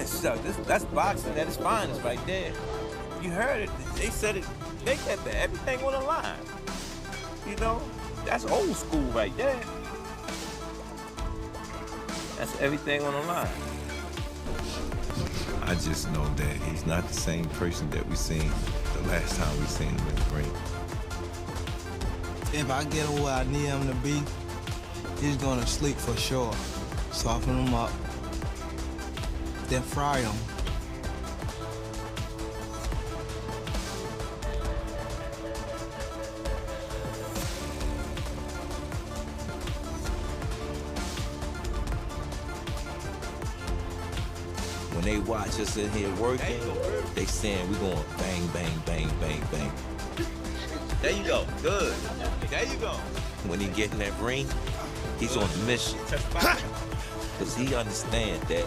So that's boxing at its finest right there. You heard it. They said it. They kept everything on the line. You know, that's old school right there. That's everything on the line. I just know that he's not the same person that we seen the last time we seen him in the ring. If I get him where I need him to be, he's gonna sleep for sure. Soften him up, then fry him. When they watch us in here working, they saying we going bang, bang, bang, bang, bang. There you go. Good. There you go. When he get in that ring, he's on a mission. Because he understands that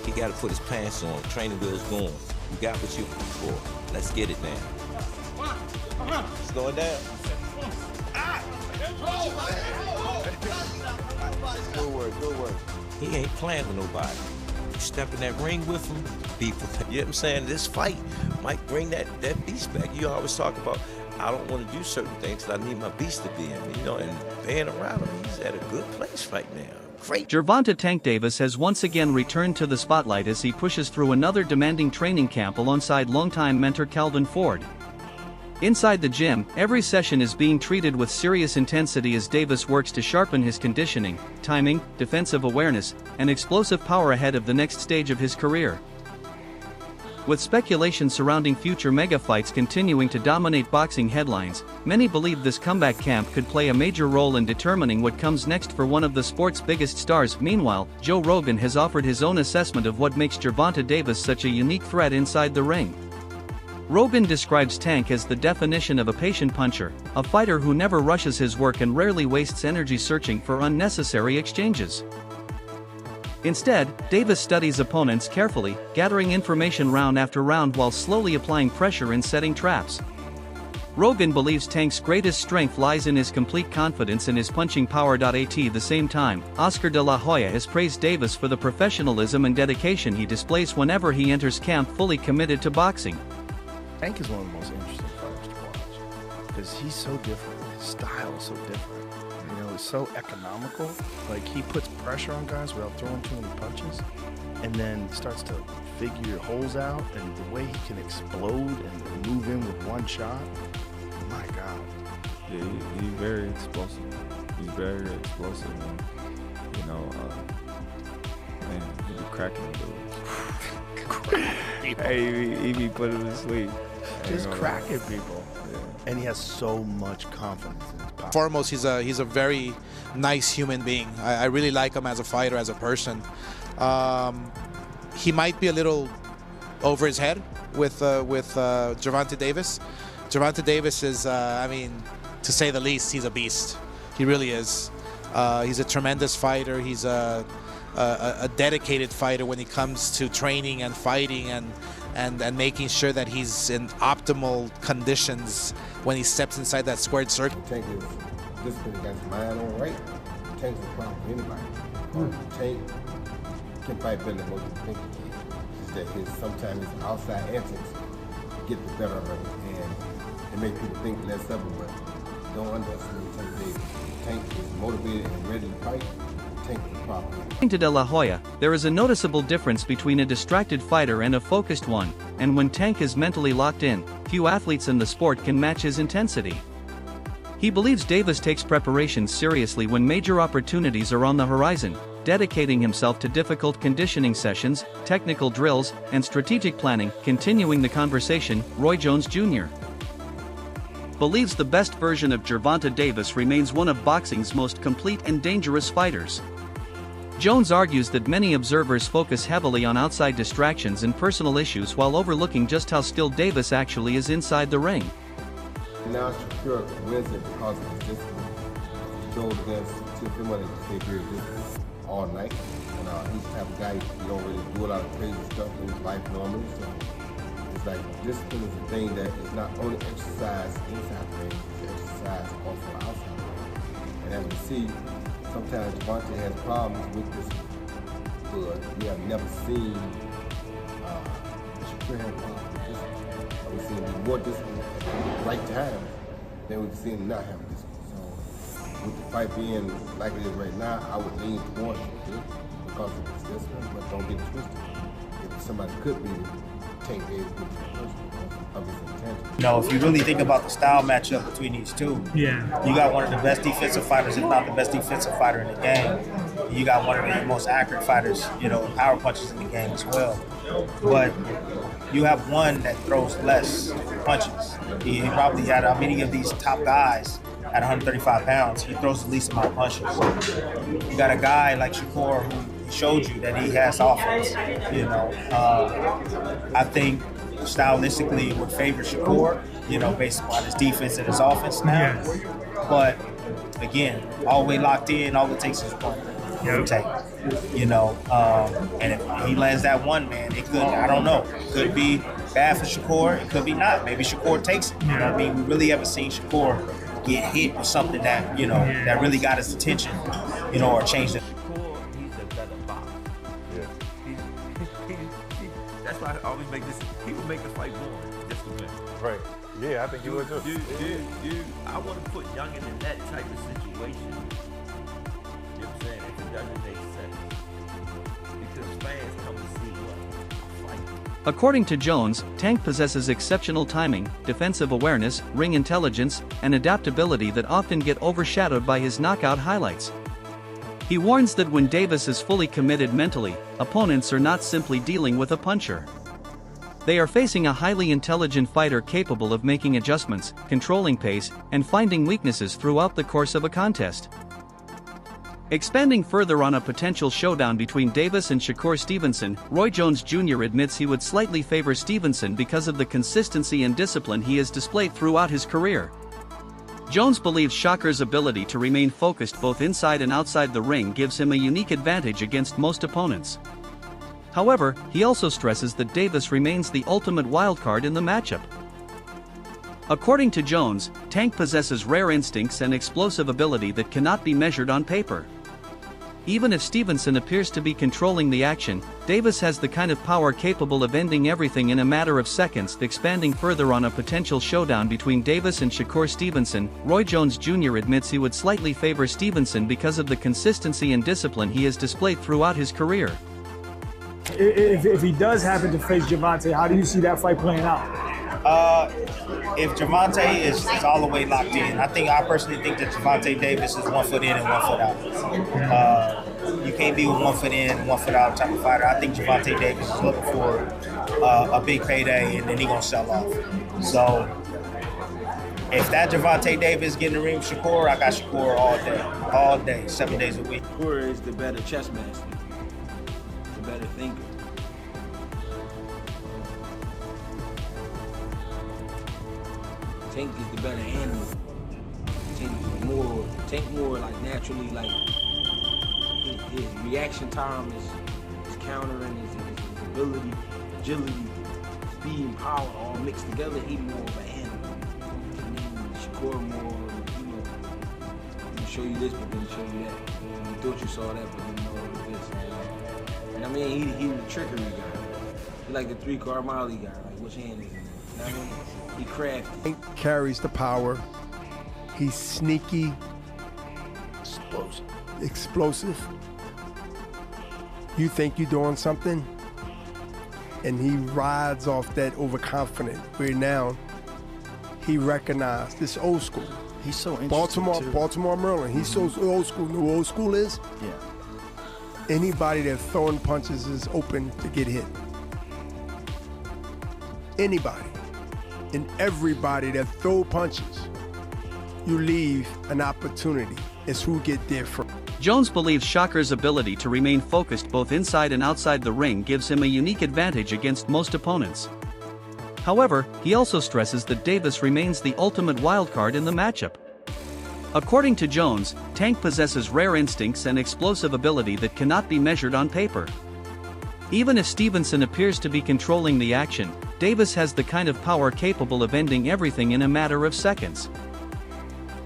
he got to put his pants on, training wheels going. You got what you for. Let's get it now. It's going down. Good work, good work. He ain't playing with nobody. You step in that ring with him, be prepared. You know what I'm saying? This fight might bring that beast back. You always talk about, I don't want to do certain things because I need my beast to be in, you know, and being around him, he's at a good place right now. Great. Gervonta "Tank" Davis has once again returned to the spotlight as he pushes through another demanding training camp alongside longtime mentor Calvin Ford. Inside the gym, every session is being treated with serious intensity as Davis works to sharpen his conditioning, timing, defensive awareness, and explosive power ahead of the next stage of his career. With speculation surrounding future mega fights continuing to dominate boxing headlines, many believe this comeback camp could play a major role in determining what comes next for one of the sport's biggest stars. Meanwhile, Joe Rogan has offered his own assessment of what makes Gervonta Davis such a unique threat inside the ring. Rogan describes Tank as the definition of a patient puncher, a fighter who never rushes his work and rarely wastes energy searching for unnecessary exchanges. Instead, Davis studies opponents carefully, gathering information round after round while slowly applying pressure and setting traps. Rogan believes Tank's greatest strength lies in his complete confidence in his punching power. At the same time, Oscar de la Hoya has praised Davis for the professionalism and dedication he displays whenever he enters camp fully committed to boxing. Tank is one of the most interesting fighters to watch because he's so different. His style is so different. You know, it's so economical. Like, he puts pressure on guys without throwing too many punches, and then starts to figure holes out, and the way he can explode and move in with one shot. My God. Yeah, he's very explosive. He's very explosive, man. You know, man, he be cracking dudes. Hey, he be putting him to sleep. Just cracking people. Yeah. And he has so much confidence in his power. Foremost, he's a very nice human being. I really like him as a fighter, as a person. He might be a little over his head with Gervonta Davis. Gervonta Davis is, I mean, to say the least, he's a beast. He really is. He's a tremendous fighter. He's a dedicated fighter when it comes to training and fighting and making sure that he's in optimal conditions when he steps inside that squared circle. Tank is disciplined against mind on right. Tank's a problem for anybody. Tank can fight better than most people think he can. It's just that sometimes his outside antics get the better of him, and it makes people think less of him, but don't underestimate Tank Davis. Tank is motivated and ready to fight. According to De La Hoya, there is a noticeable difference between a distracted fighter and a focused one, and when Tank is mentally locked in, few athletes in the sport can match his intensity. He believes Davis takes preparation seriously when major opportunities are on the horizon, dedicating himself to difficult conditioning sessions, technical drills, and strategic planning. Continuing the conversation, Roy Jones Jr. believes the best version of Gervonta Davis remains one of boxing's most complete and dangerous fighters. Jones argues that many observers focus heavily on outside distractions and personal issues while overlooking just how skilled Davis actually is inside the ring. Now Shakur wins it because of his discipline. He goes against two people that stay very disciplined all night. And he's the type of guy, you don't really do a lot of crazy stuff in his life normally. So it's like discipline is a thing that is not only exercised inside the ring, it's exercised also outside the ring. And as we see, sometimes Gervonta has problems with this, but we have never seen still have we've seen him more discipline at the right time than we've seen him not have discipline. So with the fight being like it is right now, I would lean towards it because of his discipline, but don't get it twisted. If somebody could be Tank Davis with the person of his intent. You know, if you really think about the style matchup between these two, you got one of the best defensive fighters, if not the best defensive fighter in the game. You got one of the most accurate fighters, you know, power punches in the game as well. But you have one that throws less punches. He probably had many of these top guys at 135 pounds. He throws the least amount of punches. You got a guy like Shakur who showed you that he has offense. You know, I think stylistically it would favor Shakur, you know, based upon his defense and his offense now. Yes. But again, all the way locked in, all it takes is one. Take, you know, and if he lands that one, man, it could, I don't know, it could be bad for Shakur, it could be not. Maybe Shakur takes it. You know what I mean? We really haven't seen Shakur get hit with something that, you know, that really got his attention, you know, or changed it. Shakur, he's a better boxer. Yeah. That's why I always make this, he would make the fight boring, just to win. Right. Yeah, I think you would too. Dude, I want to put Youngin in that type of situation. You know what I'm saying? If it doesn't make sense. Because fans come to see what fight. According to Jones, Tank possesses exceptional timing, defensive awareness, ring intelligence, and adaptability that often get overshadowed by his knockout highlights. He warns that when Davis is fully committed mentally, opponents are not simply dealing with a puncher. They are facing a highly intelligent fighter capable of making adjustments, controlling pace, and finding weaknesses throughout the course of a contest. Expanding further on a potential showdown between Davis and Shakur Stevenson, Roy Jones Jr. admits he would slightly favor Stevenson because of the consistency and discipline he has displayed throughout his career. Jones believes Shakur's ability to remain focused both inside and outside the ring gives him a unique advantage against most opponents. However, he also stresses that Davis remains the ultimate wildcard in the matchup. According to Jones, Tank possesses rare instincts and explosive ability that cannot be measured on paper. Even if Stevenson appears to be controlling the action, Davis has the kind of power capable of ending everything in a matter of seconds. Expanding further on a potential showdown between Davis and Shakur Stevenson, Roy Jones Jr. admits he would slightly favor Stevenson because of the consistency and discipline he has displayed throughout his career. If he does happen to face Gervonta, how do you see that fight playing out? If Gervonta is all the way locked in, I personally think that Gervonta Davis is 1 foot in and 1 foot out. You can't be with 1 foot in and 1 foot out type of fighter. I think Gervonta Davis is looking for a big payday and then he's going to sell off. So if that Gervonta Davis getting in the ring with Shakur, I got Shakur all day, 7 days a week. Shakur is the better chess master, the better thinker. Tank is the better animal. Tank more like naturally, like his reaction time is countering his ability, agility, speed and power all mixed together. He more of an animal. And then Shakur more, let me show you this, but then show you that. You thought you saw that, but then no, it was this. And I mean, he's a trickery guy. He's like the 3-card Molly guy. Like, which hand is it? You know what I mean? He crafty. Tank carries the power. He's sneaky, explosive. You think you're doing something, and he rides off that overconfident. Where now he recognized this old school. He's so interesting Baltimore, Maryland. He's so old school. You know what old school is? Yeah. Anybody that's throwing punches is open to get hit. Anybody. And everybody that throw punches, you leave an opportunity. It's who get there first. Jones believes Shakur's ability to remain focused both inside and outside the ring gives him a unique advantage against most opponents. However, he also stresses that Davis remains the ultimate wildcard in the matchup. According to Jones, Tank possesses rare instincts and explosive ability that cannot be measured on paper. Even if Stevenson appears to be controlling the action, Davis has the kind of power capable of ending everything in a matter of seconds.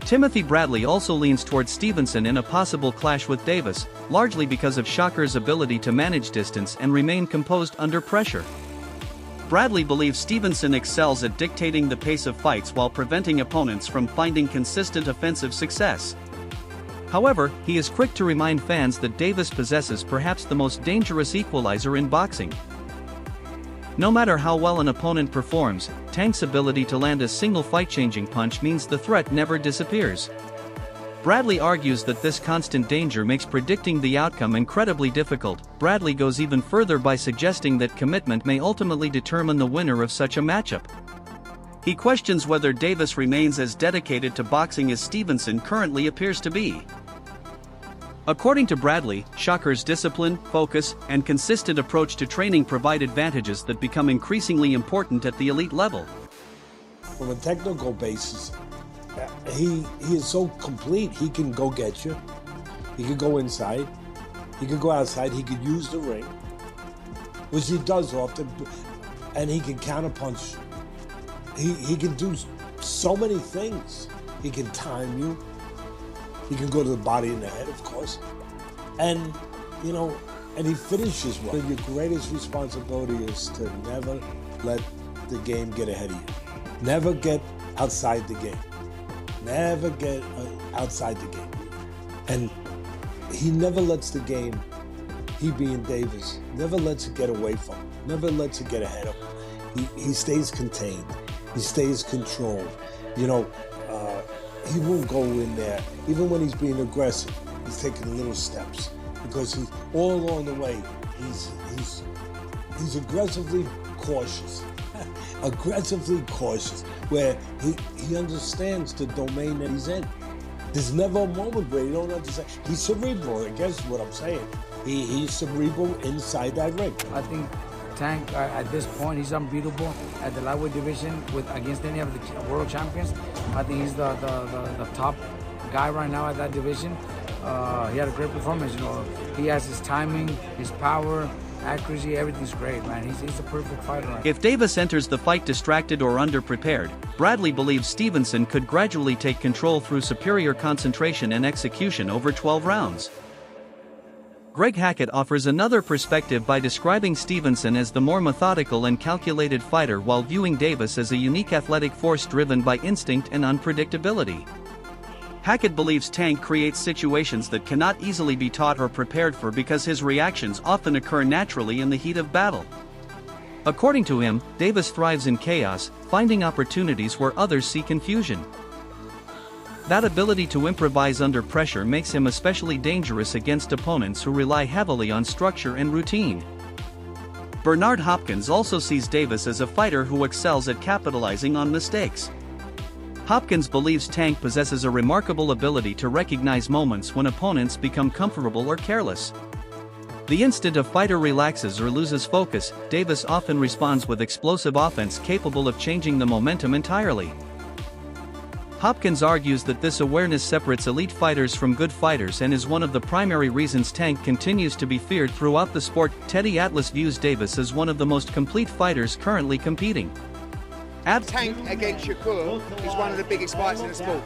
Timothy Bradley also leans towards Stevenson in a possible clash with Davis, largely because of Shakur's ability to manage distance and remain composed under pressure. Bradley believes Stevenson excels at dictating the pace of fights while preventing opponents from finding consistent offensive success. However, he is quick to remind fans that Davis possesses perhaps the most dangerous equalizer in boxing. No matter how well an opponent performs, Tank's ability to land a single fight-changing punch means the threat never disappears. Bradley argues that this constant danger makes predicting the outcome incredibly difficult. Bradley goes even further by suggesting that commitment may ultimately determine the winner of such a matchup. He questions whether Davis remains as dedicated to boxing as Stevenson currently appears to be. According to Bradley, Shocker's discipline, focus, and consistent approach to training provide advantages that become increasingly important at the elite level. From a technical basis, he is so complete. He can go get you. He could go inside. He could go outside. He could use the ring, which he does often, and he can counterpunch. He can do so many things. He can time you. He can go to the body and the head, of course. And, and he finishes well. Your greatest responsibility is to never let the game get ahead of you. Never get outside the game. Never get outside the game. And he never lets the game, he being Davis, never lets it get away from him. Never lets it get ahead of him. He stays contained. He stays controlled. He won't go in there, even when he's being aggressive. He's taking little steps because he's all along the way. He's aggressively cautious, aggressively cautious, where he understands the domain that he's in. There's never a moment where you don't understand. He's cerebral. I guess is what I'm saying. He's cerebral inside that ring. I think Tank, at this point, he's unbeatable at the lightweight division against any of the world champions. I think he's the top guy right now at that division. He had a great performance. He has his timing, his power, accuracy, everything's great, man. He's a perfect fighter. Right? If Davis enters the fight distracted or underprepared, Bradley believes Stevenson could gradually take control through superior concentration and execution over 12 rounds. Greg Hackett offers another perspective by describing Stevenson as the more methodical and calculated fighter while viewing Davis as a unique athletic force driven by instinct and unpredictability. Hackett believes Tank creates situations that cannot easily be taught or prepared for because his reactions often occur naturally in the heat of battle. According to him, Davis thrives in chaos, finding opportunities where others see confusion. That ability to improvise under pressure makes him especially dangerous against opponents who rely heavily on structure and routine. Bernard Hopkins also sees Davis as a fighter who excels at capitalizing on mistakes. Hopkins believes Tank possesses a remarkable ability to recognize moments when opponents become comfortable or careless. The instant a fighter relaxes or loses focus, Davis often responds with explosive offense capable of changing the momentum entirely. Hopkins argues that this awareness separates elite fighters from good fighters and is one of the primary reasons Tank continues to be feared throughout the sport. Teddy Atlas views Davis as one of the most complete fighters currently competing. Tank against Shakur is one of the biggest fights in the sport.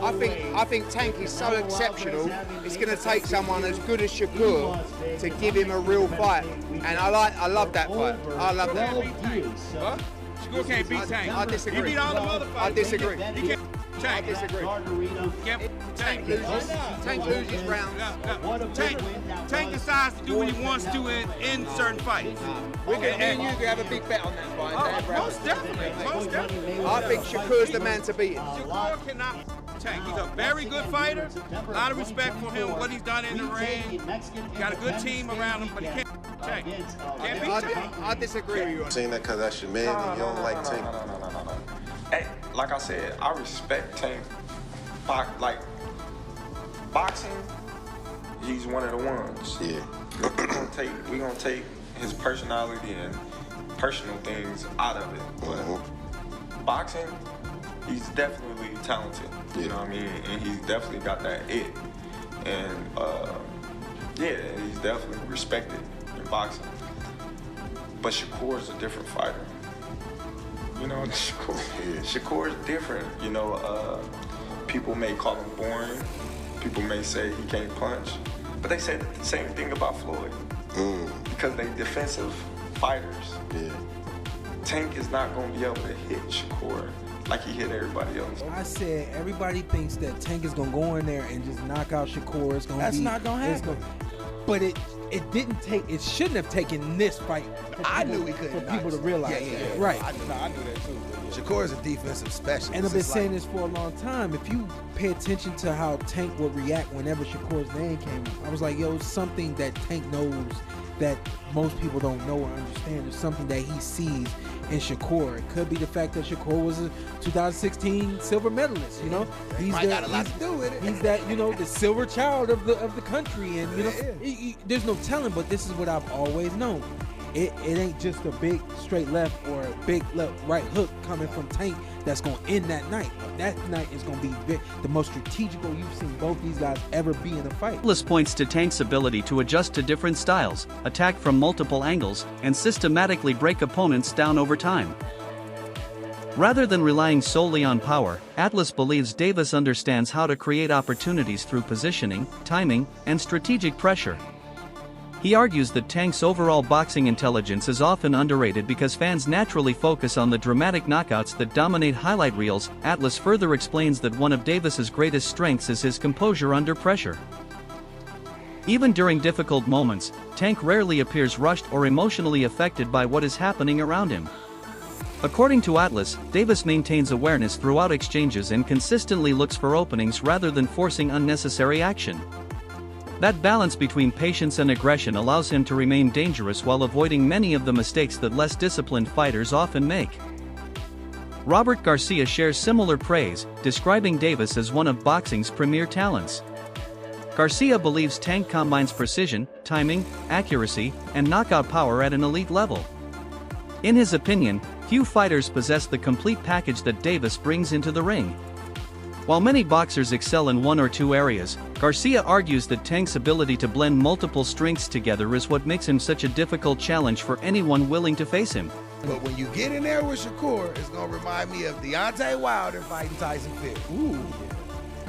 I think Tank is so exceptional, it's going to take someone as good as Shakur to give him a real fight. And I love that fight. I love that. What? Shakur can't beat Tank. I disagree. He beat all the other fighters. I disagree. He can't. Tank. I disagree. Tank loses rounds. Tank decides to do what he wants to in certain fights. We can you can have a big bet on that fight. Most definitely. I think Shakur's the man to beat him. Shakur cannot Tank. He's a very good fighter. A lot of respect for him, what he's done in the ring. He got a good team around him, but he can't Tank. Can't beat Tank. I disagree with you. I'm saying that because that's your man and you don't like Tank. No. Hey, like I said, I respect Tank. Like, boxing, he's one of the ones. Yeah. We're gonna take his personality and personal things out of it. But boxing, he's definitely talented. You know what I mean? And he's definitely got that it. And he's definitely respected in boxing. But Shakur's a different fighter. You know, Shakur's different. You know, people may call him boring. People may say he can't punch. But they say the same thing about Floyd. Because they defensive fighters. Yeah. Tank is not going to be able to hit Shakur like he hit everybody else. I said everybody thinks that Tank is gonna go in there and just knock out Shakur. It's gonna That's be, not gonna happen. But it didn't take. It shouldn't have taken this fight. I knew he couldn't. For people to realize. Yeah. Right. I knew that too. Shakur is a defensive specialist. And I've been saying this for a long time. If you pay attention to how Tank would react whenever Shakur's name came up, I was like, yo, it's something that Tank knows that most people don't know or understand. It's something that he sees in Shakur. It could be the fact that Shakur was a 2016 silver medalist. You know, got a lot to do with it. He's that, you know, the silver child of the country, and you know, there's no telling. But this is what I've always known. It ain't just a big straight left or a big right hook coming from Tank that's going to end that night. That night is going to be the most strategical you've seen both these guys ever be in a fight. Atlas points to Tank's ability to adjust to different styles, attack from multiple angles, and systematically break opponents down over time. Rather than relying solely on power, Atlas believes Davis understands how to create opportunities through positioning, timing, and strategic pressure. He argues that Tank's overall boxing intelligence is often underrated because fans naturally focus on the dramatic knockouts that dominate highlight reels. Atlas further explains that one of Davis's greatest strengths is his composure under pressure. Even during difficult moments, Tank rarely appears rushed or emotionally affected by what is happening around him. According to Atlas, Davis maintains awareness throughout exchanges and consistently looks for openings rather than forcing unnecessary action. That balance between patience and aggression allows him to remain dangerous while avoiding many of the mistakes that less disciplined fighters often make. Robert Garcia shares similar praise, describing Davis as one of boxing's premier talents. Garcia believes Tank combines precision, timing, accuracy, and knockout power at an elite level. In his opinion, few fighters possess the complete package that Davis brings into the ring. While many boxers excel in one or two areas, Garcia argues that Tank's ability to blend multiple strengths together is what makes him such a difficult challenge for anyone willing to face him. But when you get in there with Shakur, it's going to remind me of Deontay Wilder fighting Tyson Fury. Ooh.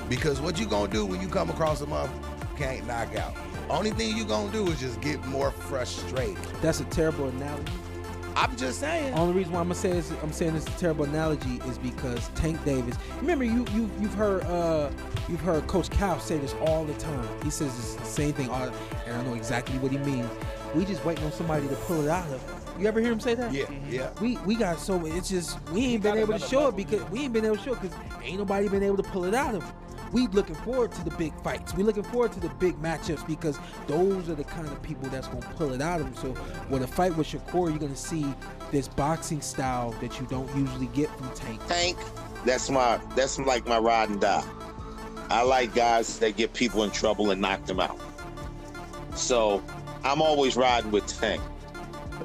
Because what you going to do when you come across a motherfucker can't knock out? Only thing you going to do is just get more frustrated. That's a terrible analogy. I'm just saying. Only reason why I'm saying it's a terrible analogy is because Tank Davis. Remember, you've heard Coach Cal say this all the time. He says the same thing, and I know exactly what he means. We just waiting on somebody to pull it out of him. You ever hear him say that? Yeah. We got so it's just we ain't been able to show it because ain't nobody been able to pull it out of him. We looking forward to the big fights. We looking forward to the big matchups because those are the kind of people that's gonna pull it out of him. So with a fight with Shakur, you're gonna see this boxing style that you don't usually get from Tank. Tank, that's like my ride and die. I like guys that get people in trouble and knock them out. So I'm always riding with Tank.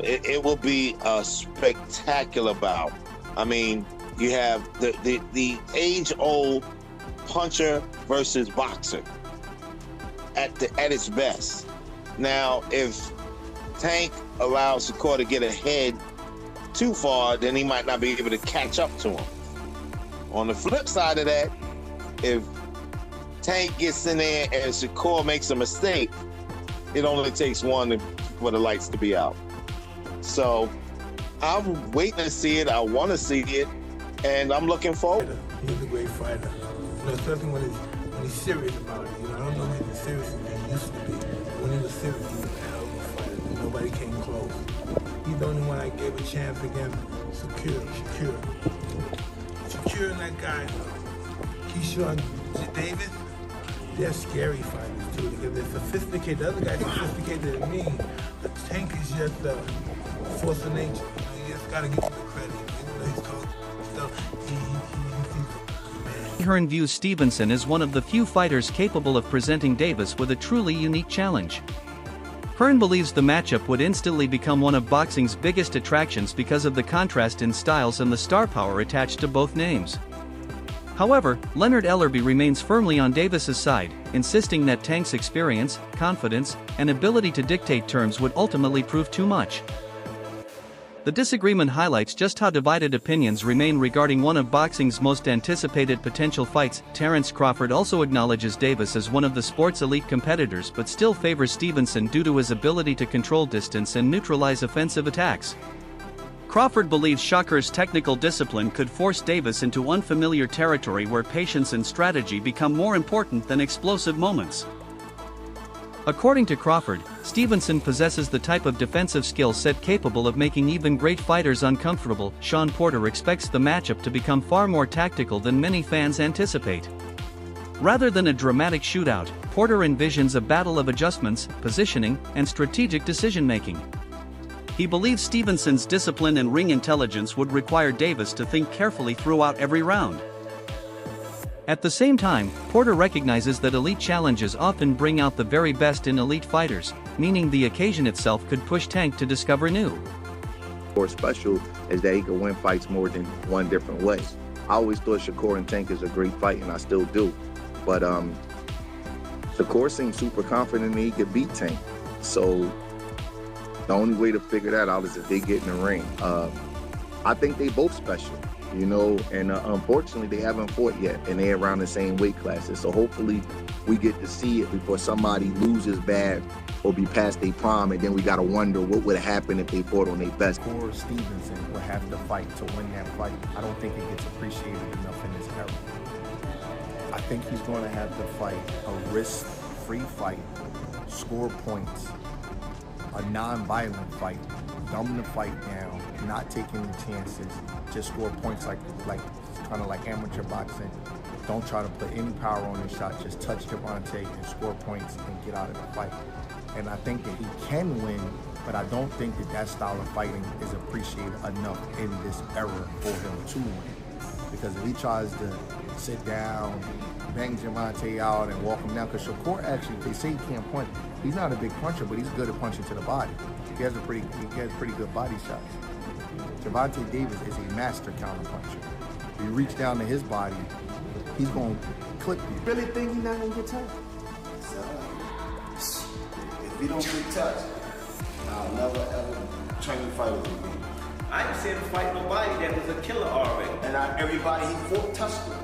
It will be a spectacular bout. I mean, you have the age-old puncher versus boxer at its best. Now, if Tank allows Shakur to get ahead too far, then he might not be able to catch up to him. On the flip side of that, if Tank gets in there and Shakur makes a mistake, it only takes one for the lights to be out. So I'm waiting to see it. I want to see it, and I'm looking forward. He's a great fighter. You know, especially when he's serious about it. You know, I don't know if he's as serious as he used to be. When he was serious, he was a hell of a fighter. Nobody came close. He's the only one I gave a chance against. Shakur and that guy, Keyshawn Davis, they're scary fighters too because they're sophisticated. The other guy's sophisticated than me. But Tank is just force of nature. You know, you just gotta give him the credit. Even though he's called stuff, Hearn views Stevenson as one of the few fighters capable of presenting Davis with a truly unique challenge. Hearn believes the matchup would instantly become one of boxing's biggest attractions because of the contrast in styles and the star power attached to both names. However, Leonard Ellerby remains firmly on Davis's side, insisting that Tank's experience, confidence, and ability to dictate terms would ultimately prove too much. The disagreement highlights just how divided opinions remain regarding one of boxing's most anticipated potential fights. Terence Crawford also acknowledges Davis as one of the sport's elite competitors but still favors Stevenson due to his ability to control distance and neutralize offensive attacks. Crawford believes Shakur's technical discipline could force Davis into unfamiliar territory where patience and strategy become more important than explosive moments. According to Crawford, Stevenson possesses the type of defensive skill set capable of making even great fighters uncomfortable. Sean Porter expects the matchup to become far more tactical than many fans anticipate. Rather than a dramatic shootout, Porter envisions a battle of adjustments, positioning, and strategic decision-making. He believes Stevenson's discipline and ring intelligence would require Davis to think carefully throughout every round. At the same time, Porter recognizes that elite challenges often bring out the very best in elite fighters, meaning the occasion itself could push Tank to discover new. What's special is that he can win fights more than one different way. I always thought Shakur and Tank is a great fight, and I still do. But Shakur seems super confident that he could beat Tank. So the only way to figure that out is if they get in the ring. I think they both special, you know, and unfortunately they haven't fought yet, and they're around the same weight classes. So hopefully we get to see it before somebody loses bad or be past their prime, and then we gotta wonder what would happen if they fought on their best. Shakur Stevenson will have to fight to win that fight. I don't think it gets appreciated enough in this era. I think he's going to have to fight a risk-free fight, score points, a non-violent fight, dumb the fight down, not taking the chances, just score points like kind of like amateur boxing. Don't try to put any power on his shot, just touch Gervonta and score points and get out of the fight. And I think that he can win, but I don't think that that style of fighting is appreciated enough in this era for him to win. Because if he tries to sit down, bang Gervonta out and walk him down, because Shakur actually, they say he can't punch. He's not a big puncher, but he's good at punching to the body. He has pretty good body shots. Gervonta Davis is a master counter puncher. If you reach down to his body, he's going to clip you. Really think he's not going to get touched? If he don't get touched, I'll never ever train fighters again. I ain't seen him fight nobody that was a killer already. And everybody he fought touched him.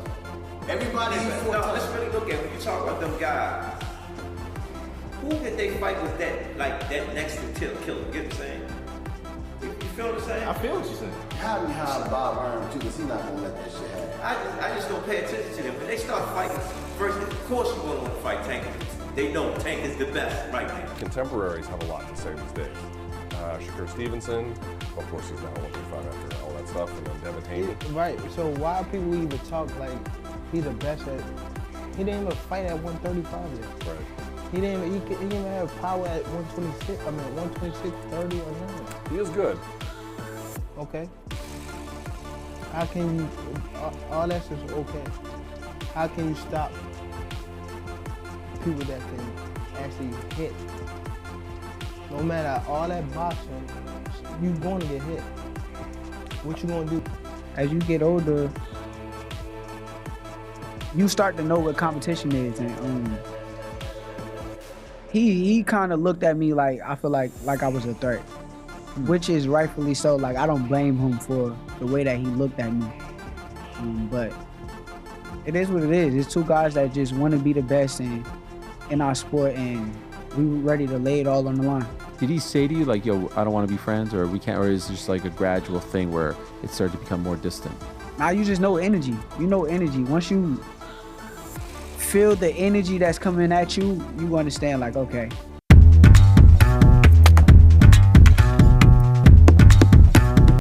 Everybody he fought touched him. Let's really look at when you talk about them guys. Who did they fight with that next to killer? Get what I'm saying? You feel what I'm saying? I feel what you're saying. How do you hide Bob Arm too? Because he's not gonna let that shit happen. I just don't pay attention to them. When they start fighting, first, of course you want to fight Tank. They know Tank is the best right now. Contemporaries have a lot to say these days. Shakur Stevenson, of course he's now 135 after all that stuff, and then Devin Haney. Right, so why people even talk like he's the best at, he didn't even fight at 135 yet. Right. He didn't even have power at 126, 126, 30 or nothing. He is good. Okay. How can you, all that's just okay. How can you stop people that can actually hit? No matter all that boxing, you're going to get hit. What you going to do? As you get older, you start to know what competition is, and he kind of looked at me like, I feel like I was a threat, which is rightfully so. Like, I don't blame him for the way that he looked at me, but it is what it is. It's two guys that just want to be the best in our sport, and we were ready to lay it all on the line. Did he say to you, like, yo, I don't want to be friends, or we can't, or is it just like a gradual thing where it started to become more distant? Now you just know energy. You know energy. Once you feel the energy that's coming at you, you understand, like, okay,